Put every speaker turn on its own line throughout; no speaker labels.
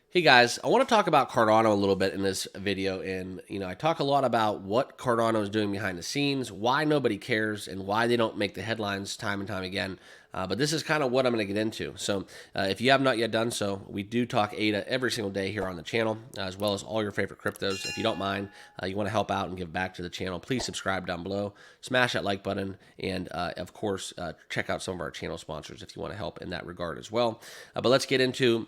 Hey guys, I want to talk about Cardano a little bit in this video, and I talk a lot about what Cardano is doing behind the scenes, why nobody cares, and why they don't make the headlines time and time again. But this is kind of what I'm going to get into. So, if you have not yet done so, we do talk ADA every single day here on the channel, as well as all your favorite cryptos. If you don't mind, you want to help out and give back to the channel, please subscribe down below, smash that like button, and of course, check out some of our channel sponsors if you want to help in that regard as well. But let's get into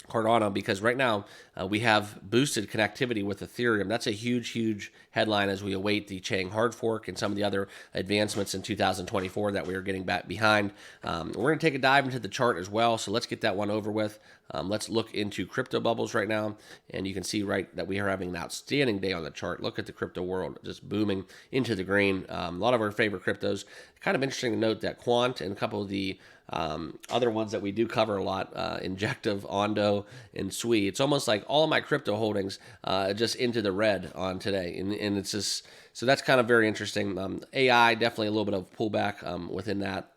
Cardano, because right now we have boosted connectivity with Ethereum. That's a huge headline as we await the Chang hard fork and some of the other advancements in 2024 that we are getting back behind. We're going to take a dive into the chart as well, so let's get that one over with. Let's look into crypto bubbles right now, and you can see right that we are having an outstanding day on the chart. Look at the crypto world just booming into the green. A lot of our favorite cryptos. Kind of interesting to note that Quant and a couple of the other ones that we do cover a lot, Injective, Ondo, and Sui. It's almost like all of my crypto holdings just into the red on today, and it's just so that's kind of very interesting. AI definitely a little bit of pullback within that.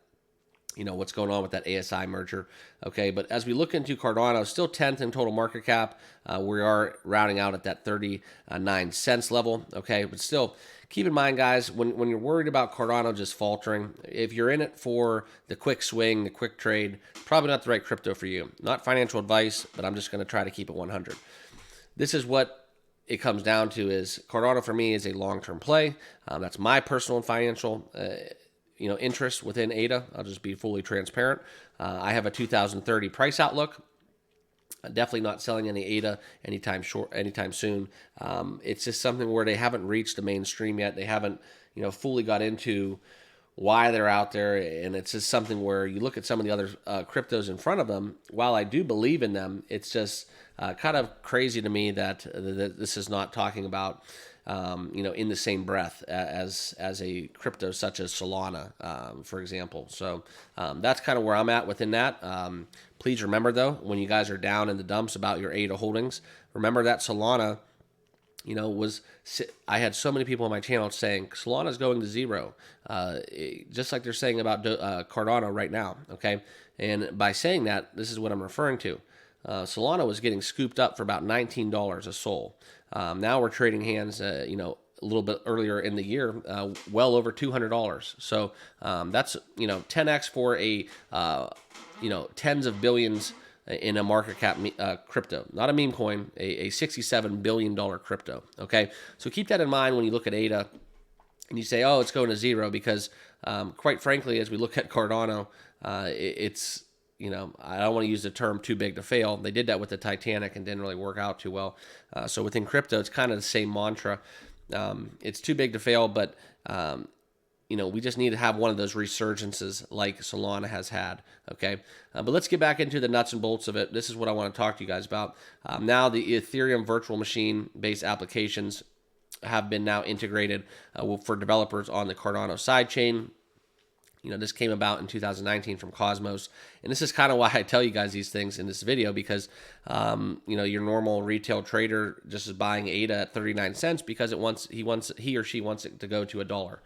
What's going on with that ASI merger. Okay, but as we look into Cardano, still 10th in total market cap. We are rounding out at that 39 cents level. Okay, but still keep in mind, guys, when you're worried about Cardano just faltering, if you're in it for the quick swing, the quick trade, probably not the right crypto for you. Not financial advice, but I'm just going to try to keep it 100. This is what it comes down to: is Cardano for me is a long-term play. That's my personal and financial interest within ADA. I'll just be fully transparent. I have a 2030 price outlook. Definitely not selling any ADA anytime soon. It's just something where they haven't reached the mainstream yet. They haven't, fully got into why they're out there, and it's just something where you look at some of the other cryptos in front of them. While I do believe in them, it's just kind of crazy to me that this is not talking about in the same breath as a crypto such as Solana, for example. So that's kind of where I'm at within that. Please remember, though, when you guys are down in the dumps about your ADA holdings, remember that Solana, I had so many people on my channel saying Solana's going to zero, just like they're saying about Cardano right now. Okay, and by saying that, this is what I'm referring to. Solana was getting scooped up for about $19 a SOL. Now we're trading hands, a little bit earlier in the year, well over $200. So that's 10x for a tens of billions in a market cap crypto, not a meme coin, a $67 billion crypto. Okay, so keep that in mind when you look at ADA and you say, oh, it's going to zero, because quite frankly, as we look at Cardano, it's I don't want to use the term too big to fail. They did that with the Titanic and didn't really work out too well. So within crypto, it's kind of the same mantra. It's too big to fail, but we just need to have one of those resurgences like Solana has had. Okay, but let's get back into the nuts and bolts of it. This is what I want to talk to you guys about. Now the Ethereum virtual machine-based applications have been now integrated for developers on the Cardano sidechain. This came about in 2019 from Cosmos, and this is kind of why I tell you guys these things in this video, because your normal retail trader just is buying ADA at 39 cents because he or she wants it to go to $1.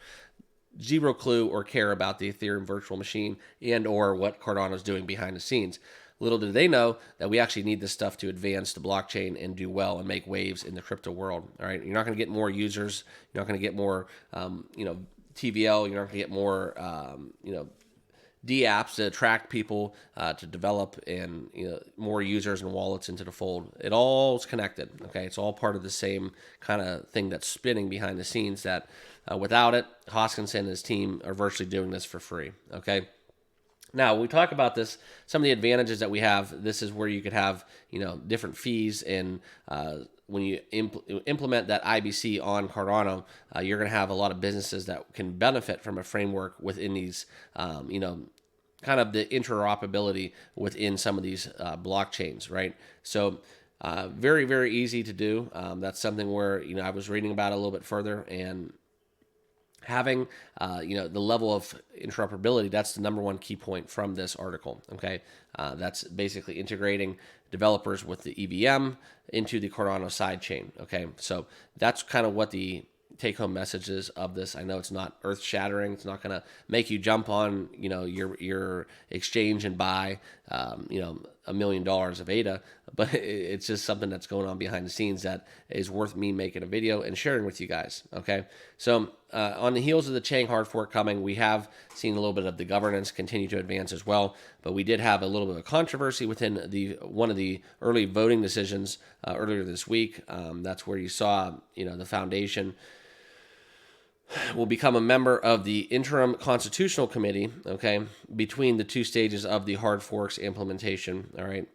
Zero clue or care about the Ethereum virtual machine and or what Cardano is doing behind the scenes. Little do they know that we actually need this stuff to advance the blockchain and do well and make waves in the crypto world. All right, you're not going to get more users. You're not going to get more, TVL. You're not going to get more, D-apps to attract people to develop and more users and wallets into the fold. It all is connected. Okay, it's all part of the same kind of thing that's spinning behind the scenes. That without it, Hoskinson and his team are virtually doing this for free. Okay. Now, when we talk about this, some of the advantages that we have, this is where you could have, different fees. And when you implement that IBC on Cardano, you're going to have a lot of businesses that can benefit from a framework within these, kind of the interoperability within some of these blockchains, right? So very, very easy to do. That's something where, I was reading about it a little bit further, and having the level of interoperability, that's the number one key point from this article. Okay, that's basically integrating developers with the EVM into the Cardano sidechain. Okay, so that's kind of what the take-home messages of this. I know it's not earth-shattering. It's not going to make you jump on, your exchange and buy. $1 million of ADA, but it's just something that's going on behind the scenes that is worth me making a video and sharing with you guys. Okay, so on the heels of the Chang hard fork coming, we have seen a little bit of the governance continue to advance as well, but we did have a little bit of controversy within one of the early voting decisions earlier this week. That's where you saw, the foundation will become a member of the interim constitutional committee, okay, between the two stages of the hard forks implementation, all right?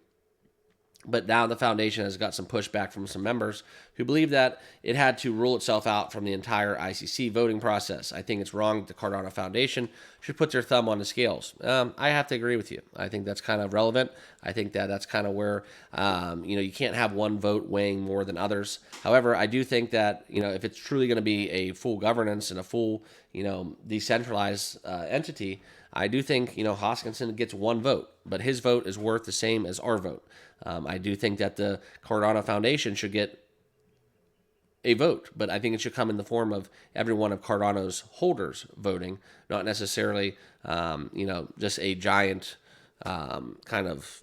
But now the foundation has got some pushback from some members who believe that it had to rule itself out from the entire ICC voting process. I think it's wrong that the Cardano Foundation should put their thumb on the scales. I have to agree with you. I think that's kind of relevant. I think that that's kind of where, you can't have one vote weighing more than others. However, I do think that, if it's truly going to be a full governance and a full, decentralized entity, I do think, Hoskinson gets one vote, but his vote is worth the same as our vote. I do think that the Cardano Foundation should get a vote, but I think it should come in the form of every one of Cardano's holders voting, not necessarily, just a giant kind of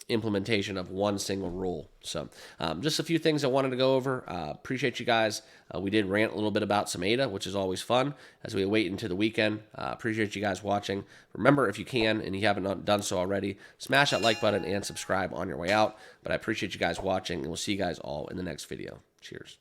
implementation of one single rule. So just a few things I wanted to go over. Appreciate you guys. We did rant a little bit about some ADA, which is always fun as we wait into the weekend. Appreciate you guys watching. Remember, if you can and you haven't done so already, smash that like button and subscribe on your way out. But I appreciate you guys watching, and we'll see you guys all in the next video. Cheers.